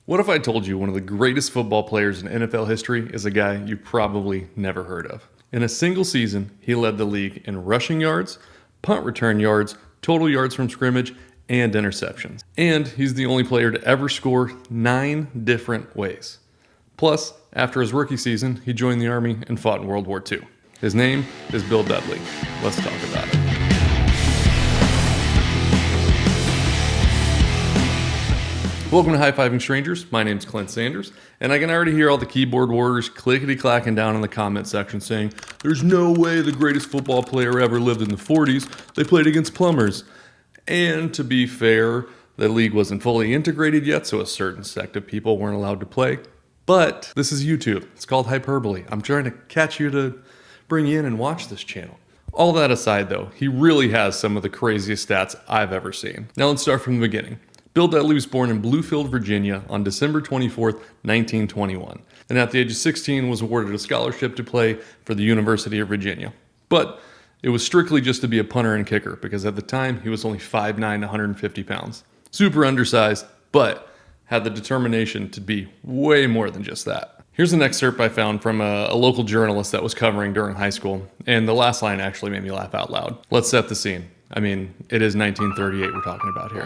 What if I told you one of the greatest football players in NFL history is a guy you probably never heard of? In a single season, he led the league in rushing yards, punt return yards, total yards from scrimmage, and interceptions. And he's the only player to ever score 9 different ways. Plus, after his rookie season, he joined the Army and fought in World War II. His name is Bill Dudley. Let's talk about it. Welcome to High Fiving Strangers. My name's Clint Sanders, and I can already hear all the keyboard warriors clickety-clacking down in the comment section saying, "There's no way the greatest football player ever lived in the 40s. They played against plumbers." And to be fair, the league wasn't fully integrated yet, so a certain sect of people weren't allowed to play. But this is YouTube. It's called hyperbole. I'm trying to catch you to bring you in and watch this channel. All that aside, though, he really has some of the craziest stats I've ever seen. Now let's start from the beginning. Bill Dudley was born in Bluefield, Virginia on December 24th, 1921, and at the age of 16 was awarded a scholarship to play for the University of Virginia. But it was strictly just to be a punter and kicker, because at the time he was only 5'9", 150 pounds. Super undersized, but had the determination to be way more than just that. Here's an excerpt I found from a local journalist that was covering during high school, and the last line actually made me laugh out loud. Let's set the scene. I mean, it is 1938 we're talking about here.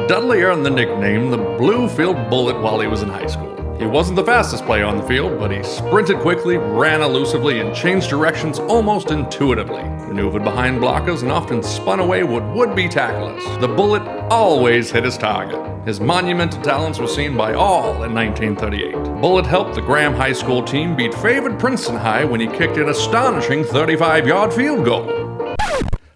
Dudley earned the nickname the Bluefield Bullet while he was in high school. He wasn't the fastest player on the field, but he sprinted quickly, ran elusively, and changed directions almost intuitively. Maneuvered behind blockers and often spun away with would-be tacklers. The Bullet always hit his target. His monumental talents were seen by all in 1938. Bullet helped the Graham High School team beat favored Princeton High when he kicked an astonishing 35-yard field goal.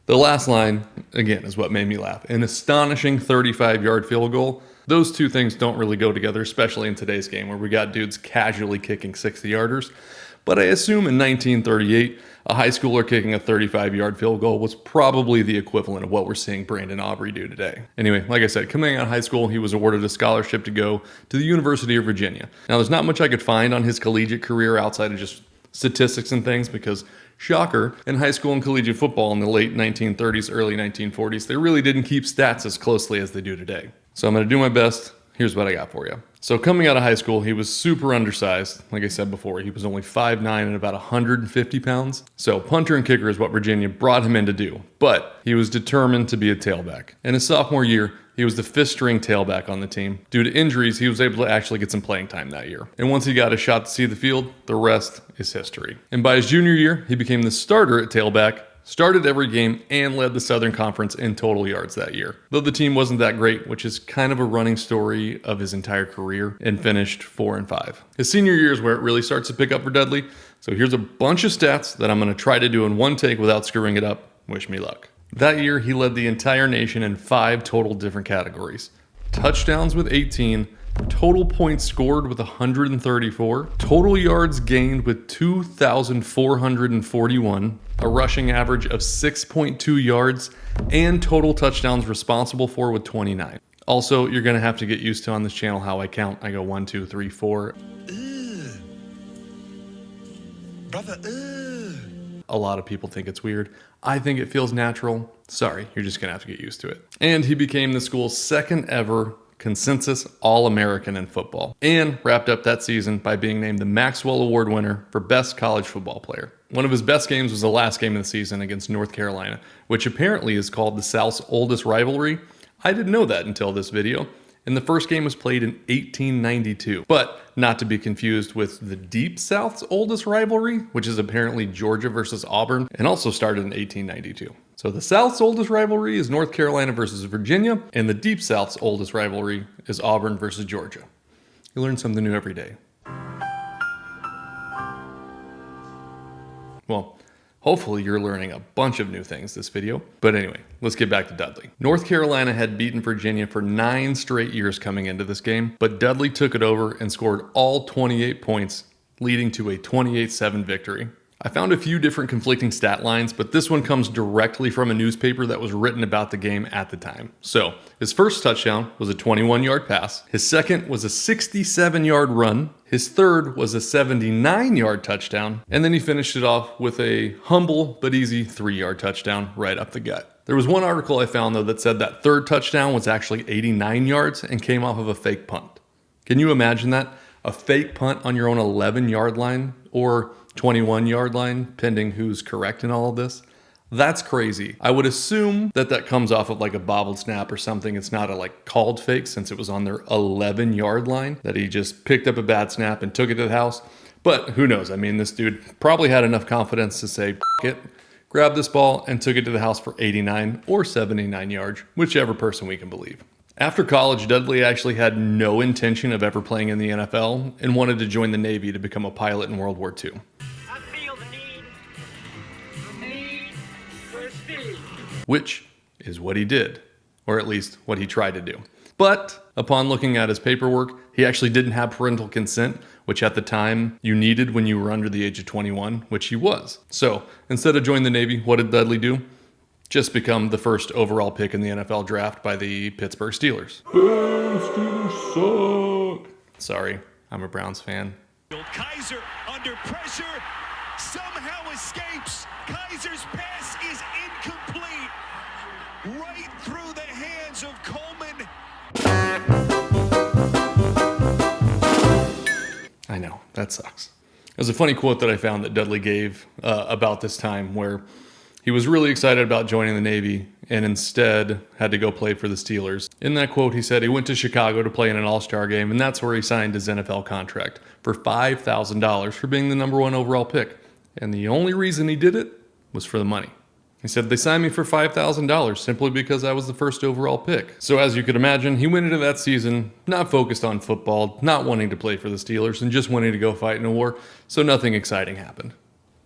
The last line, again, is what made me laugh. An astonishing 35-yard field goal. Those two things don't really go together, especially in today's game where we got dudes casually kicking 60-yarders. But I assume in 1938, a high schooler kicking a 35-yard field goal was probably the equivalent of what we're seeing Brandon Aubrey do today. Anyway, like I said, coming out of high school, he was awarded a scholarship to go to the University of Virginia. Now, there's not much I could find on his collegiate career outside of just statistics and things because, shocker, in high school and collegiate football in the late 1930s, early 1940s, they really didn't keep stats as closely as they do today. So I'm going to do my best. Here's what I got for you. So coming out of high school, he was super undersized. Like I said before, he was only 5'9" and about 150 pounds. So punter and kicker is what Virginia brought him in to do. But he was determined to be a tailback. In his sophomore year, he was the 5th string tailback on the team. Due to injuries, he was able to actually get some playing time that year. And once he got a shot to see the field, the rest is history. And by his junior year, he became the starter at tailback, started every game, and led the Southern Conference in total yards that year. Though the team wasn't that great, which is kind of a running story of his entire career, and finished 4-5. His senior year is where it really starts to pick up for Dudley. So here's a bunch of stats that I'm going to try to do in one take without screwing it up. Wish me luck. That year, he led the entire nation in 5 total different categories. Touchdowns with 18, total points scored with 134, total yards gained with 2,441, a rushing average of 6.2 yards, and total touchdowns responsible for with 29. Also, you're going to have to get used to on this channel how I count. I go 1, 2, 3, 4. Brother, a lot of people think it's weird. I think it feels natural. Sorry, you're just gonna have to get used to it. And he became the school's 2nd ever consensus All-American in football, and wrapped up that season by being named the Maxwell Award winner for Best College Football Player. One of his best games was the last game of the season against North Carolina, which apparently is called the South's oldest rivalry. I didn't know that until this video. And the first game was played in 1892, but not to be confused with the Deep South's oldest rivalry, which is apparently Georgia versus Auburn, and also started in 1892. So the South's oldest rivalry is North Carolina versus Virginia, and the Deep South's oldest rivalry is Auburn versus Georgia. You learn something new every day. Well, hopefully you're learning a bunch of new things this video. But anyway, let's get back to Dudley. North Carolina had beaten Virginia for 9 straight years coming into this game, but Dudley took it over and scored all 28 points, leading to a 28-7 victory. I found a few different conflicting stat lines, but this one comes directly from a newspaper that was written about the game at the time. So, his first touchdown was a 21-yard pass. His second was a 67-yard run. His third was a 79-yard touchdown. And then he finished it off with a humble but easy 3-yard touchdown right up the gut. There was one article I found, though, that said that third touchdown was actually 89 yards and came off of a fake punt. Can you imagine that? A fake punt on your own 11-yard line or 21-yard line, pending who's correct in all of this? That's crazy. I would assume that that comes off of like a bobbled snap or something. It's not a like called fake since it was on their 11-yard line, that he just picked up a bad snap and took it to the house. But who knows? I mean, this dude probably had enough confidence to say, F it, grabbed this ball and took it to the house for 89 or 79 yards, whichever person we can believe. After college, Dudley actually had no intention of ever playing in the NFL and wanted to join the Navy to become a pilot in World War II. I feel the need for speed. Which is what he did, or at least what he tried to do. But upon looking at his paperwork, he actually didn't have parental consent, which at the time you needed when you were under the age of 21, which he was. So instead of joining the Navy, what did Dudley do? Just become the first overall pick in the NFL draft by the Pittsburgh Steelers. Steelers suck. Sorry, I'm a Browns fan. Kaiser under pressure, somehow escapes. Kaiser's pass is incomplete. Right through the hands of Coleman. I know, that sucks. There's a funny quote that I found that Dudley gave about this time where he was really excited about joining the Navy and instead had to go play for the Steelers. In that quote, he said he went to Chicago to play in an all-star game, and that's where he signed his NFL contract for $5,000 for being the number 1 overall pick. And the only reason he did it was for the money. He said, they signed me for $5,000 simply because I was the first overall pick. So as you could imagine, he went into that season not focused on football, not wanting to play for the Steelers, and just wanting to go fight in a war, so nothing exciting happened.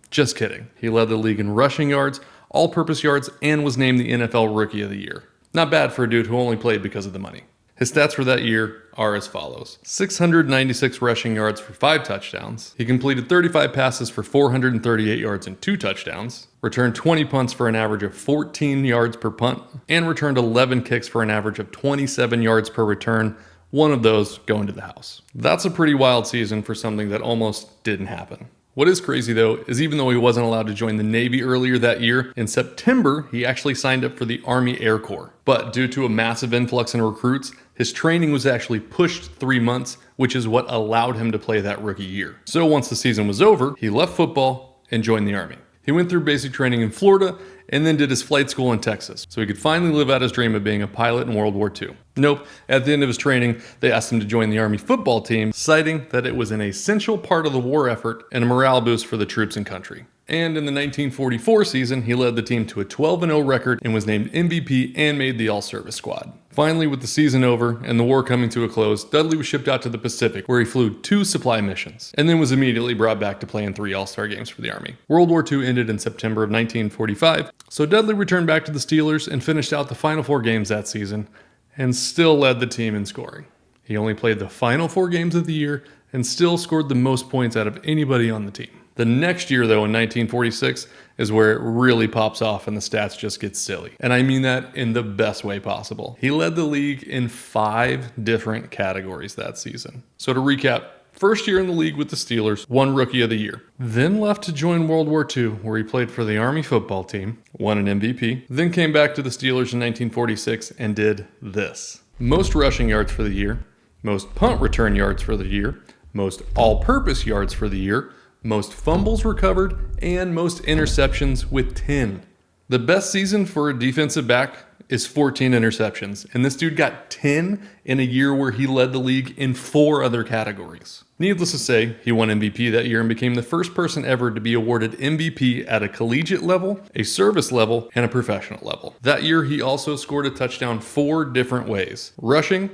Just kidding. He led the league in rushing yards, all-purpose yards, and was named the NFL Rookie of the Year. Not bad for a dude who only played because of the money. His stats for that year are as follows. 696 rushing yards for 5 touchdowns. He completed 35 passes for 438 yards and 2 touchdowns. Returned 20 punts for an average of 14 yards per punt. And returned 11 kicks for an average of 27 yards per return. One of those going to the house. That's a pretty wild season for something that almost didn't happen. What is crazy though, is even though he wasn't allowed to join the Navy earlier that year, in September, he actually signed up for the Army Air Corps. But due to a massive influx in recruits, his training was actually pushed 3 months, which is what allowed him to play that rookie year. So once the season was over, he left football and joined the Army. He went through basic training in Florida and then did his flight school in Texas, so he could finally live out his dream of being a pilot in World War II. Nope, at the end of his training, they asked him to join the Army football team, citing that it was an essential part of the war effort and a morale boost for the troops and country. And in the 1944 season, he led the team to a 12-0 record and was named MVP and made the all-service squad. Finally, with the season over and the war coming to a close, Dudley was shipped out to the Pacific, where he flew 2 supply missions, and then was immediately brought back to play in 3 All-Star games for the Army. World War II ended in September of 1945, so Dudley returned back to the Steelers and finished out the final 4 games that season, and still led the team in scoring. He only played the final 4 games of the year, and still scored the most points out of anybody on the team. The next year, though, in 1946, is where it really pops off and the stats just get silly. And I mean that in the best way possible. He led the league in 5 different categories that season. So to recap, first year in the league with the Steelers, won Rookie of the Year. Then left to join World War II, where he played for the Army football team, won an MVP. Then came back to the Steelers in 1946 and did this. Most rushing yards for the year, most punt return yards for the year, most all-purpose yards for the year, most fumbles recovered, and most interceptions with 10. The best season for a defensive back is 14 interceptions, and this dude got 10 in a year where he led the league in 4 other categories. Needless to say, he won MVP that year and became the first person ever to be awarded MVP at a collegiate level, a service level, and a professional level. That year, he also scored a touchdown 4 different ways: rushing,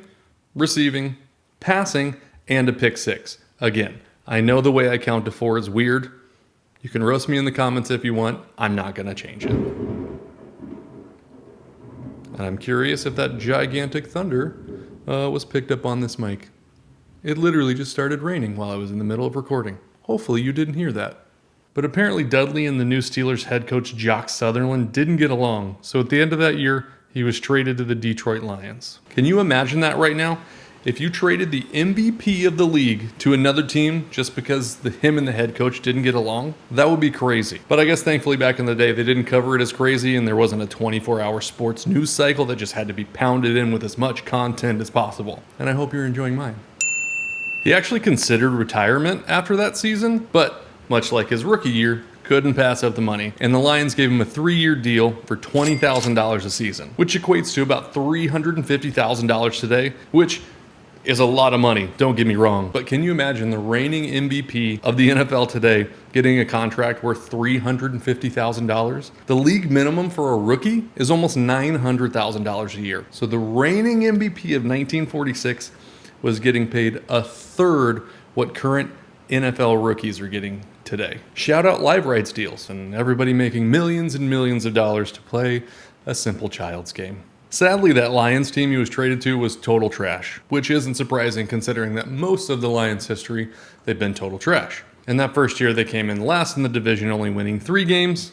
receiving, passing, and a pick 6. Again, I know the way I count to 4 is weird. You can roast me in the comments if you want. I'm not going to change it. And I'm curious if that gigantic thunder was picked up on this mic. It literally just started raining while I was in the middle of recording. Hopefully you didn't hear that. But apparently Dudley and the new Steelers head coach Jock Sutherland didn't get along. So at the end of that year, he was traded to the Detroit Lions. Can you imagine that right now? If you traded the MVP of the league to another team just because him and the head coach didn't get along, that would be crazy. But I guess thankfully back in the day, they didn't cover it as crazy and there wasn't a 24-hour sports news cycle that just had to be pounded in with as much content as possible. And I hope you're enjoying mine. He actually considered retirement after that season, but much like his rookie year, couldn't pass up the money, and the Lions gave him a 3-year deal for $20,000 a season, which equates to about $350,000 today, which is a lot of money, don't get me wrong. But can you imagine the reigning MVP of the NFL today getting a contract worth $350,000? The league minimum for a rookie is almost $900,000 a year. So the reigning MVP of 1946 was getting paid a third what current NFL rookies are getting today. Shout out live rights deals and everybody making millions and millions of dollars to play a simple child's game. Sadly, that Lions team he was traded to was total trash, which isn't surprising considering that most of the Lions' history, they've been total trash. In that first year, they came in last in the division, only winning 3 games.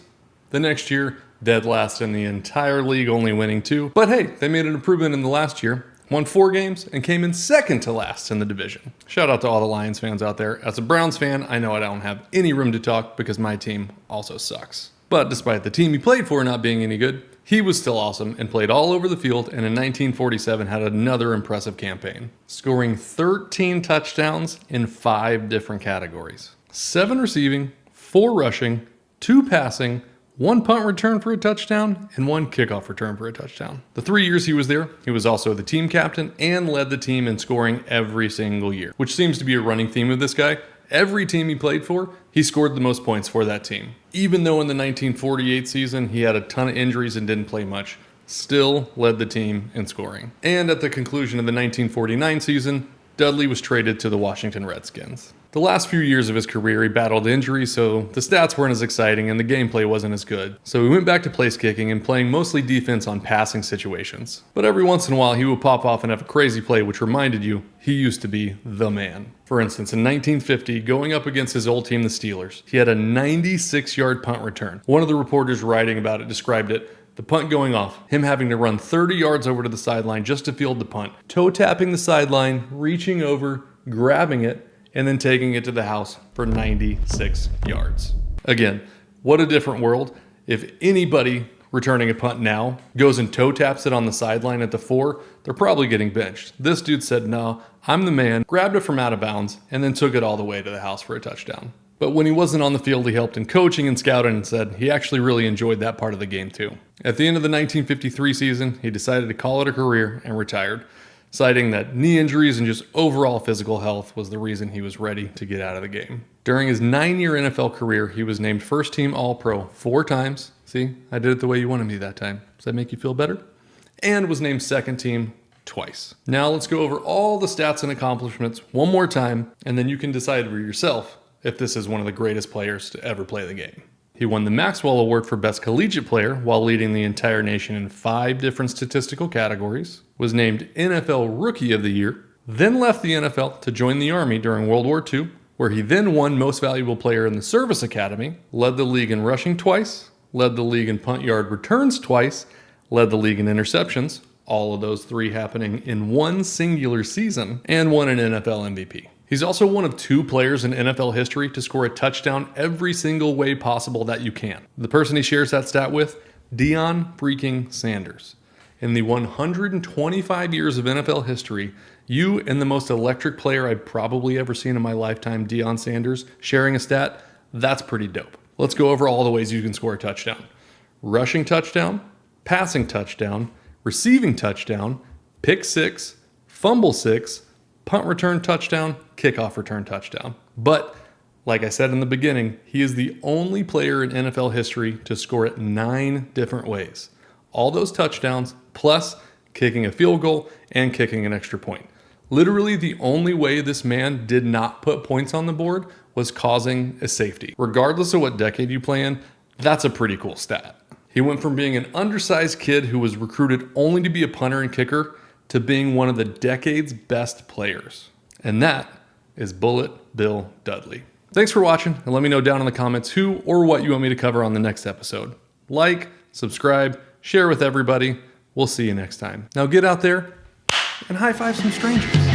The next year, dead last in the entire league, only winning 2. But hey, they made an improvement in the last year, won 4 games, and came in second to last in the division. Shout out to all the Lions fans out there. As a Browns fan, I know I don't have any room to talk because my team also sucks. But despite the team he played for not being any good, he was still awesome and played all over the field, and in 1947 had another impressive campaign, scoring 13 touchdowns in 5 different categories. 7 receiving, 4 rushing, 2 passing, 1 punt return for a touchdown, and 1 kickoff return for a touchdown. The 3 years he was there, he was also the team captain and led the team in scoring every single year, which seems to be a running theme of this guy. Every team he played for, he scored the most points for that team. Even though in the 1948 season he had a ton of injuries and didn't play much, still led the team in scoring. And at the conclusion of the 1949 season, Dudley was traded to the Washington Redskins. The last few years of his career, he battled injuries, so the stats weren't as exciting and the gameplay wasn't as good. So he went back to place kicking and playing mostly defense on passing situations. But every once in a while, he would pop off and have a crazy play which reminded you he used to be the man. For instance, in 1950, going up against his old team, the Steelers, he had a 96-yard punt return. One of the reporters writing about it described it: the punt going off, him having to run 30 yards over to the sideline just to field the punt, toe tapping the sideline, reaching over, grabbing it, and then taking it to the house for 96 yards. Again, what a different world. If anybody returning a punt now goes and toe taps it on the sideline at the 4, they're probably getting benched. This dude said, no, I'm the man, grabbed it from out of bounds, and then took it all the way to the house for a touchdown. But when he wasn't on the field, he helped in coaching and scouting and said he actually really enjoyed that part of the game too. At the end of the 1953 season, he decided to call it a career and retired, citing that knee injuries and just overall physical health was the reason he was ready to get out of the game. During his 9-year NFL career, he was named first team All-Pro 4 times. See, I did it the way you wanted me that time. Does that make you feel better? And was named second team twice. Now let's go over all the stats and accomplishments one more time, and then you can decide for yourself if this is one of the greatest players to ever play the game. He won the Maxwell Award for Best Collegiate Player while leading the entire nation in 5 different statistical categories, was named NFL Rookie of the Year, then left the NFL to join the Army during World War II, where he then won Most Valuable Player in the Service Academy, led the league in rushing twice, led the league in punt yard returns twice, led the league in interceptions, all of those 3 happening in one singular season, and won an NFL MVP. He's also one of 2 players in NFL history to score a touchdown every single way possible that you can. The person he shares that stat with, Deion freaking Sanders. In the 125 years of NFL history, you and the most electric player I've probably ever seen in my lifetime, Deion Sanders, sharing a stat, that's pretty dope. Let's go over all the ways you can score a touchdown. Rushing touchdown, passing touchdown, receiving touchdown, pick 6, fumble 6, punt return touchdown, kickoff return touchdown. But like I said in the beginning, he is the only player in NFL history to score it 9 different ways. All those touchdowns, plus kicking a field goal and kicking an extra point. Literally the only way this man did not put points on the board was causing a safety. Regardless of what decade you play in, that's a pretty cool stat. He went from being an undersized kid who was recruited only to be a punter and kicker to being one of the decade's best players. And that is Bullet Bill Dudley. Thanks for watching, and let me know down in the comments who or what you want me to cover on the next episode. Like, subscribe, share with everybody. We'll see you next time. Now get out there and high five some strangers.